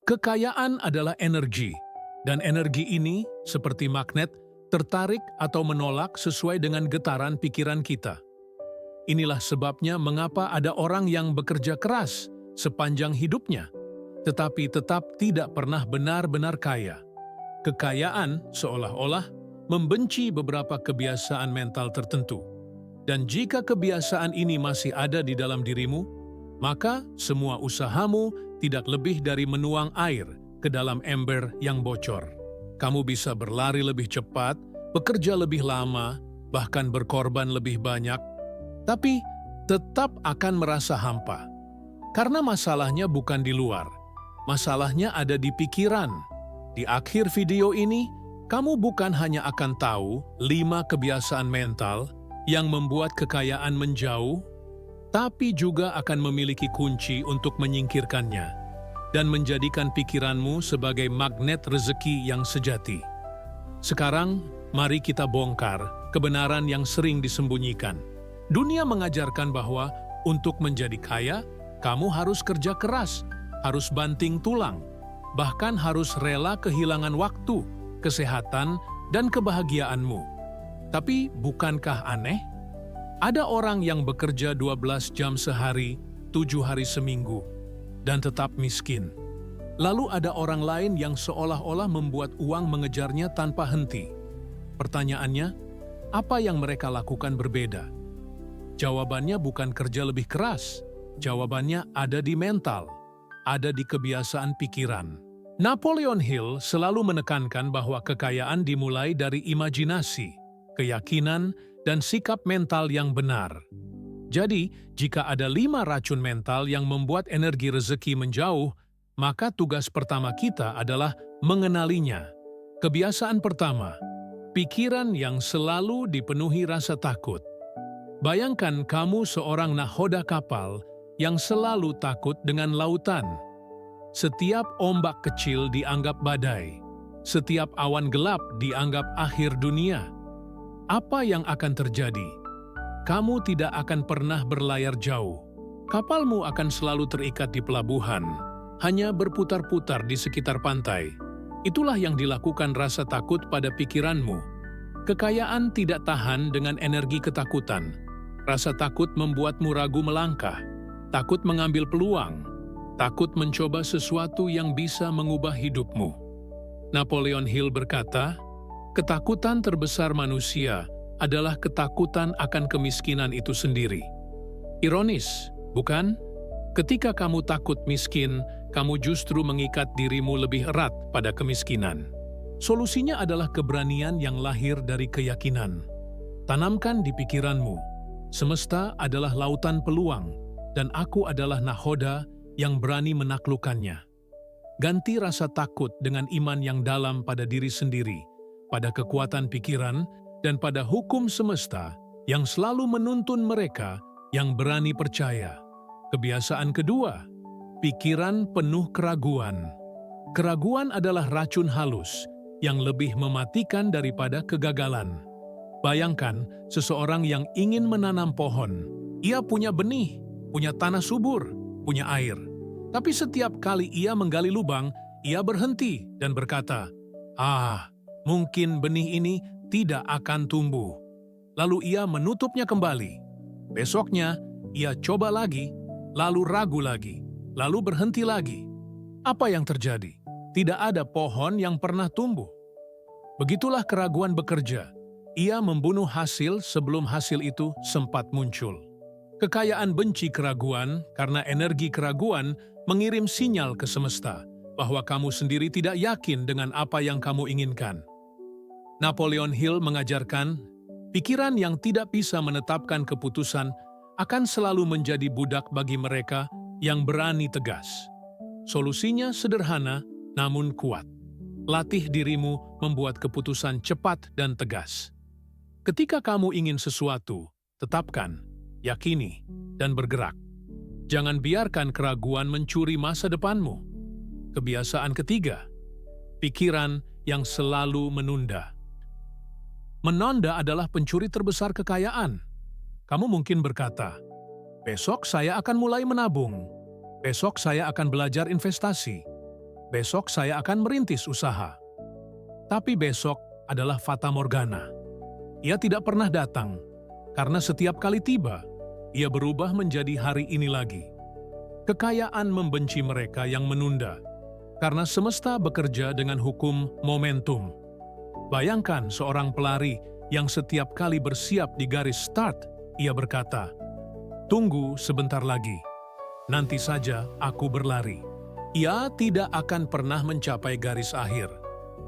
Kekayaan adalah energi, dan energi ini, seperti magnet, tertarik atau menolak sesuai dengan getaran pikiran kita. Inilah sebabnya mengapa ada orang yang bekerja keras sepanjang hidupnya, tetapi tetap tidak pernah benar-benar kaya. Kekayaan seolah-olah membenci beberapa kebiasaan mental tertentu. Dan jika kebiasaan ini masih ada di dalam dirimu, maka semua usahamu tidak lebih dari menuang air ke dalam ember yang bocor. Kamu bisa berlari lebih cepat, bekerja lebih lama, bahkan berkorban lebih banyak, tapi tetap akan merasa hampa. Karena masalahnya bukan di luar, masalahnya ada di pikiran. Di akhir video ini, kamu bukan hanya akan tahu 5 kebiasaan mental yang membuat kekayaan menjauh, tapi juga akan memiliki kunci untuk menyingkirkannya dan menjadikan pikiranmu sebagai magnet rezeki yang sejati. Sekarang, mari kita bongkar kebenaran yang sering disembunyikan. Dunia mengajarkan bahwa untuk menjadi kaya, kamu harus kerja keras, harus banting tulang, bahkan harus rela kehilangan waktu, kesehatan, dan kebahagiaanmu. Tapi bukankah aneh? Ada orang yang bekerja 12 jam sehari, 7 hari seminggu, dan tetap miskin. Lalu ada orang lain yang seolah-olah membuat uang mengejarnya tanpa henti. Pertanyaannya, apa yang mereka lakukan berbeda? Jawabannya bukan kerja lebih keras. Jawabannya ada di mental, ada di kebiasaan pikiran. Napoleon Hill selalu menekankan bahwa kekayaan dimulai dari imajinasi, keyakinan, dan sikap mental yang benar. Jadi, jika ada 5 racun mental yang membuat energi rezeki menjauh, maka tugas pertama kita adalah mengenalinya. Kebiasaan pertama, pikiran yang selalu dipenuhi rasa takut. Bayangkan kamu seorang nahoda kapal yang selalu takut dengan lautan. Setiap ombak kecil dianggap badai. Setiap awan gelap dianggap akhir dunia. Apa yang akan terjadi? Kamu tidak akan pernah berlayar jauh. Kapalmu akan selalu terikat di pelabuhan, hanya berputar-putar di sekitar pantai. Itulah yang dilakukan rasa takut pada pikiranmu. Kekayaan tidak tahan dengan energi ketakutan. Rasa takut membuatmu ragu melangkah, takut mengambil peluang, takut mencoba sesuatu yang bisa mengubah hidupmu. Napoleon Hill berkata, ketakutan terbesar manusia adalah ketakutan akan kemiskinan itu sendiri. Ironis, bukan? Ketika kamu takut miskin, kamu justru mengikat dirimu lebih erat pada kemiskinan. Solusinya adalah keberanian yang lahir dari keyakinan. Tanamkan di pikiranmu, semesta adalah lautan peluang, dan aku adalah nahoda yang berani menaklukkannya. Ganti rasa takut dengan iman yang dalam pada diri sendiri, pada kekuatan pikiran, dan pada hukum semesta yang selalu menuntun mereka yang berani percaya. Kebiasaan kedua, pikiran penuh keraguan. Keraguan adalah racun halus yang lebih mematikan daripada kegagalan. Bayangkan seseorang yang ingin menanam pohon. Ia punya benih, punya tanah subur, punya air. Tapi setiap kali ia menggali lubang, ia berhenti dan berkata, mungkin benih ini tidak akan tumbuh. Lalu ia menutupnya kembali. Besoknya, ia coba lagi, lalu ragu lagi, lalu berhenti lagi. Apa yang terjadi? Tidak ada pohon yang pernah tumbuh. Begitulah keraguan bekerja. Ia membunuh hasil sebelum hasil itu sempat muncul. Kekayaan benci keraguan karena energi keraguan mengirim sinyal ke semesta bahwa kamu sendiri tidak yakin dengan apa yang kamu inginkan. Napoleon Hill mengajarkan, pikiran yang tidak bisa menetapkan keputusan akan selalu menjadi budak bagi mereka yang berani tegas. Solusinya sederhana namun kuat. Latih dirimu membuat keputusan cepat dan tegas. Ketika kamu ingin sesuatu, tetapkan, yakini, dan bergerak. Jangan biarkan keraguan mencuri masa depanmu. Kebiasaan ketiga, pikiran yang selalu menunda. Menunda adalah pencuri terbesar kekayaan. Kamu mungkin berkata, besok saya akan mulai menabung. Besok saya akan belajar investasi. besok saya akan merintis usaha. Tapi besok adalah fata morgana. Ia tidak pernah datang, karena setiap kali tiba, ia berubah menjadi hari ini lagi. Kekayaan membenci mereka yang menunda, karena semesta bekerja dengan hukum momentum. Bayangkan seorang pelari yang setiap kali bersiap di garis start, ia berkata, "Tunggu sebentar lagi, nanti saja aku berlari." Ia tidak akan pernah mencapai garis akhir.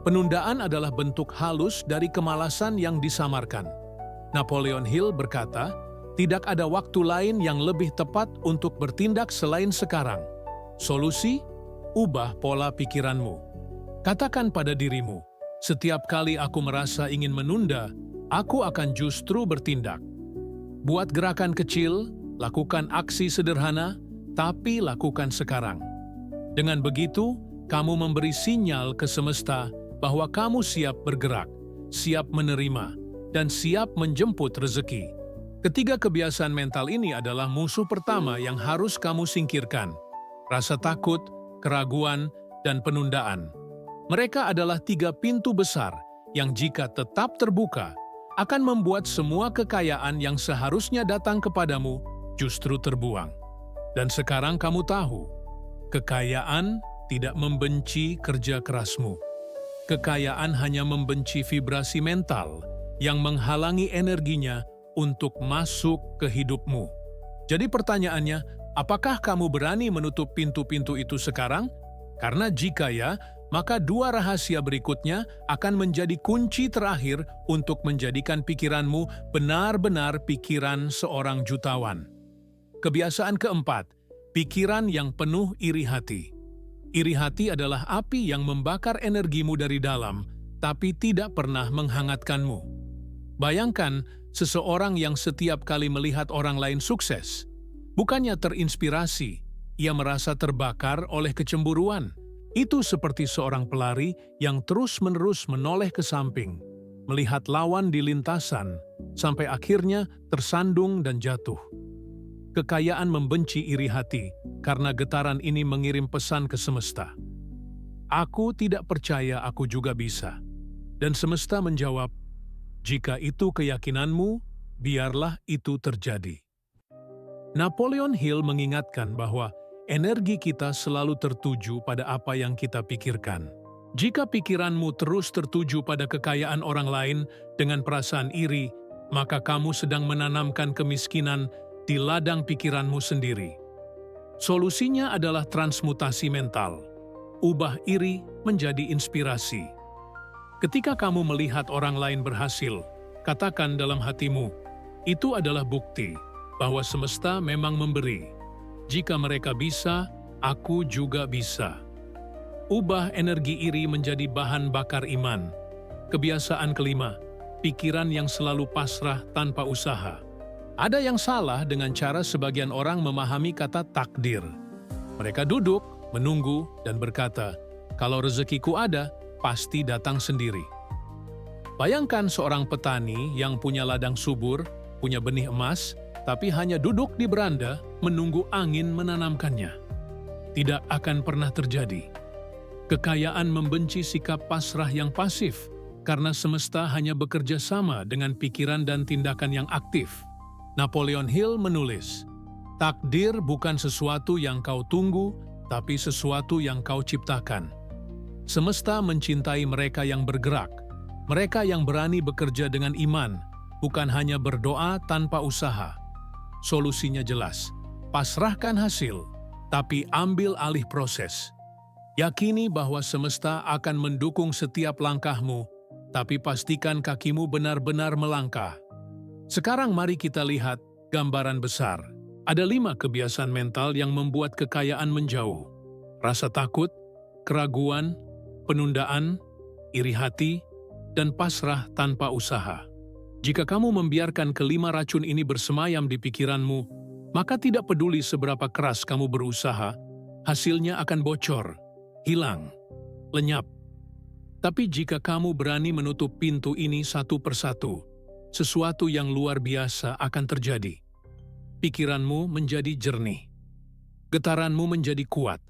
Penundaan adalah bentuk halus dari kemalasan yang disamarkan. Napoleon Hill berkata, "Tidak ada waktu lain yang lebih tepat untuk bertindak selain sekarang." Solusi? Ubah pola pikiranmu. Katakan pada dirimu, "Setiap kali aku merasa ingin menunda, aku akan justru bertindak." Buat gerakan kecil, lakukan aksi sederhana, tapi lakukan sekarang. Dengan begitu, kamu memberi sinyal ke semesta bahwa kamu siap bergerak, siap menerima, dan siap menjemput rezeki. Ketiga kebiasaan mental ini adalah musuh pertama yang harus kamu singkirkan. Rasa takut, keraguan, dan penundaan. Mereka adalah 3 pintu besar yang jika tetap terbuka, akan membuat semua kekayaan yang seharusnya datang kepadamu justru terbuang. Dan sekarang kamu tahu, kekayaan tidak membenci kerja kerasmu. Kekayaan hanya membenci vibrasi mental yang menghalangi energinya untuk masuk ke hidupmu. Jadi pertanyaannya, apakah kamu berani menutup pintu-pintu itu sekarang? Karena jika ya, maka 2 rahasia berikutnya akan menjadi kunci terakhir untuk menjadikan pikiranmu benar-benar pikiran seorang jutawan. Kebiasaan keempat, pikiran yang penuh iri hati. Iri hati adalah api yang membakar energimu dari dalam, tapi tidak pernah menghangatkanmu. Bayangkan seseorang yang setiap kali melihat orang lain sukses, bukannya terinspirasi, ia merasa terbakar oleh kecemburuan. Itu seperti seorang pelari yang terus-menerus menoleh ke samping, melihat lawan di lintasan, sampai akhirnya tersandung dan jatuh. Kekayaan membenci iri hati, karena getaran ini mengirim pesan ke semesta. "Aku tidak percaya aku juga bisa." Dan semesta menjawab, "Jika itu keyakinanmu, biarlah itu terjadi." Napoleon Hill mengingatkan bahwa energi kita selalu tertuju pada apa yang kita pikirkan. Jika pikiranmu terus tertuju pada kekayaan orang lain dengan perasaan iri, maka kamu sedang menanamkan kemiskinan di ladang pikiranmu sendiri. Solusinya adalah transmutasi mental. Ubah iri menjadi inspirasi. Ketika kamu melihat orang lain berhasil, katakan dalam hatimu, "Itu adalah bukti bahwa semesta memang memberi. Jika mereka bisa, aku juga bisa." Ubah energi iri menjadi bahan bakar iman. Kebiasaan kelima, pikiran yang selalu pasrah tanpa usaha. Ada yang salah dengan cara sebagian orang memahami kata takdir. Mereka duduk, menunggu, dan berkata, "Kalau rezekiku ada, pasti datang sendiri." Bayangkan seorang petani yang punya ladang subur, punya benih emas, tapi hanya duduk di beranda menunggu angin menanamkannya. Tidak akan pernah terjadi. Kekayaan membenci sikap pasrah yang pasif, karena semesta hanya bekerja sama dengan pikiran dan tindakan yang aktif. Napoleon Hill menulis, "Takdir bukan sesuatu yang kau tunggu, tapi sesuatu yang kau ciptakan." Semesta mencintai mereka yang bergerak, mereka yang berani bekerja dengan iman, bukan hanya berdoa tanpa usaha. Solusinya jelas, pasrahkan hasil, tapi ambil alih proses. Yakini bahwa semesta akan mendukung setiap langkahmu, tapi pastikan kakimu benar-benar melangkah. Sekarang mari kita lihat gambaran besar. Ada 5 kebiasaan mental yang membuat kekayaan menjauh. Rasa takut, keraguan, penundaan, iri hati, dan pasrah tanpa usaha. Jika kamu membiarkan kelima racun ini bersemayam di pikiranmu, maka tidak peduli seberapa keras kamu berusaha, hasilnya akan bocor, hilang, lenyap. Tapi jika kamu berani menutup pintu ini satu persatu, sesuatu yang luar biasa akan terjadi. Pikiranmu menjadi jernih. Getaranmu menjadi kuat.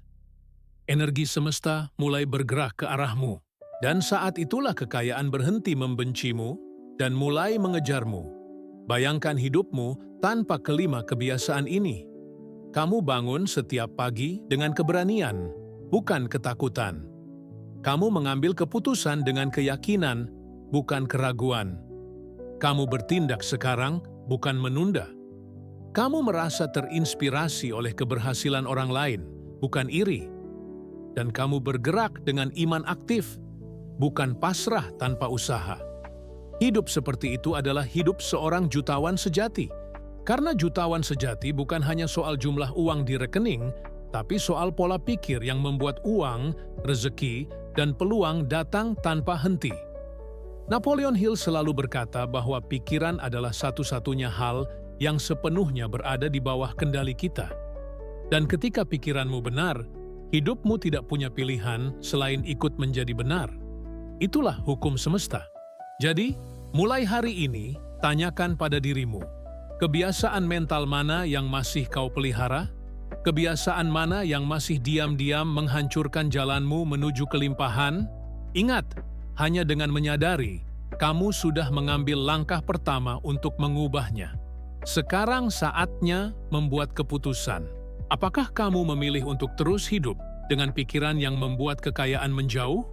energi semesta mulai bergerak ke arahmu. Dan saat itulah kekayaan berhenti membencimu dan mulai mengejarmu. Bayangkan hidupmu tanpa kelima kebiasaan ini. Kamu bangun setiap pagi dengan keberanian, bukan ketakutan. Kamu mengambil keputusan dengan keyakinan, bukan keraguan. Kamu bertindak sekarang, bukan menunda. Kamu merasa terinspirasi oleh keberhasilan orang lain, bukan iri. Dan kamu bergerak dengan iman aktif, bukan pasrah tanpa usaha. Hidup seperti itu adalah hidup seorang jutawan sejati. Karena jutawan sejati bukan hanya soal jumlah uang di rekening, tapi soal pola pikir yang membuat uang, rezeki, dan peluang datang tanpa henti. Napoleon Hill selalu berkata bahwa pikiran adalah satu-satunya hal yang sepenuhnya berada di bawah kendali kita. Dan ketika pikiranmu benar, hidupmu tidak punya pilihan selain ikut menjadi benar. Itulah hukum semesta. Jadi, mulai hari ini, tanyakan pada dirimu, kebiasaan mental mana yang masih kau pelihara? Kebiasaan mana yang masih diam-diam menghancurkan jalanmu menuju kelimpahan? Ingat, hanya dengan menyadari, kamu sudah mengambil langkah pertama untuk mengubahnya. Sekarang saatnya membuat keputusan. Apakah kamu memilih untuk terus hidup dengan pikiran yang membuat kekayaan menjauh?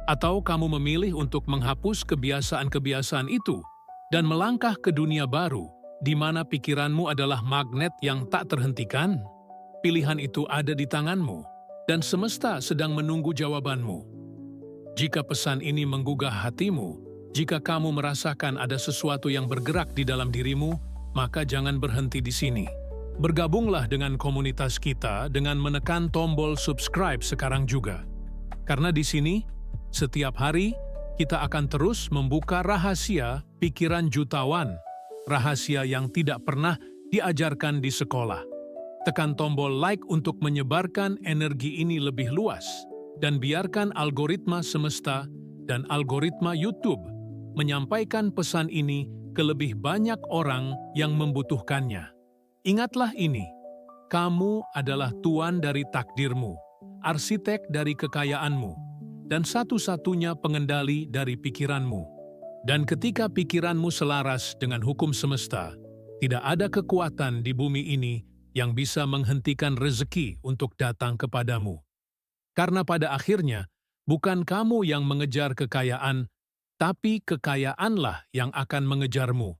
Atau kamu memilih untuk menghapus kebiasaan-kebiasaan itu dan melangkah ke dunia baru, di mana pikiranmu adalah magnet yang tak terhentikan? Pilihan itu ada di tanganmu, dan semesta sedang menunggu jawabanmu. Jika pesan ini menggugah hatimu, jika kamu merasakan ada sesuatu yang bergerak di dalam dirimu, maka jangan berhenti di sini. Bergabunglah dengan komunitas kita dengan menekan tombol subscribe sekarang juga. Karena di sini, setiap hari kita akan terus membuka rahasia pikiran jutawan, rahasia yang tidak pernah diajarkan di sekolah. Tekan tombol like untuk menyebarkan energi ini lebih luas, dan biarkan algoritma semesta dan algoritma YouTube menyampaikan pesan ini ke lebih banyak orang yang membutuhkannya. Ingatlah ini, kamu adalah tuan dari takdirmu, arsitek dari kekayaanmu, dan satu-satunya pengendali dari pikiranmu. Dan ketika pikiranmu selaras dengan hukum semesta, tidak ada kekuatan di bumi ini yang bisa menghentikan rezeki untuk datang kepadamu. Karena pada akhirnya, bukan kamu yang mengejar kekayaan, tapi kekayaanlah yang akan mengejarmu.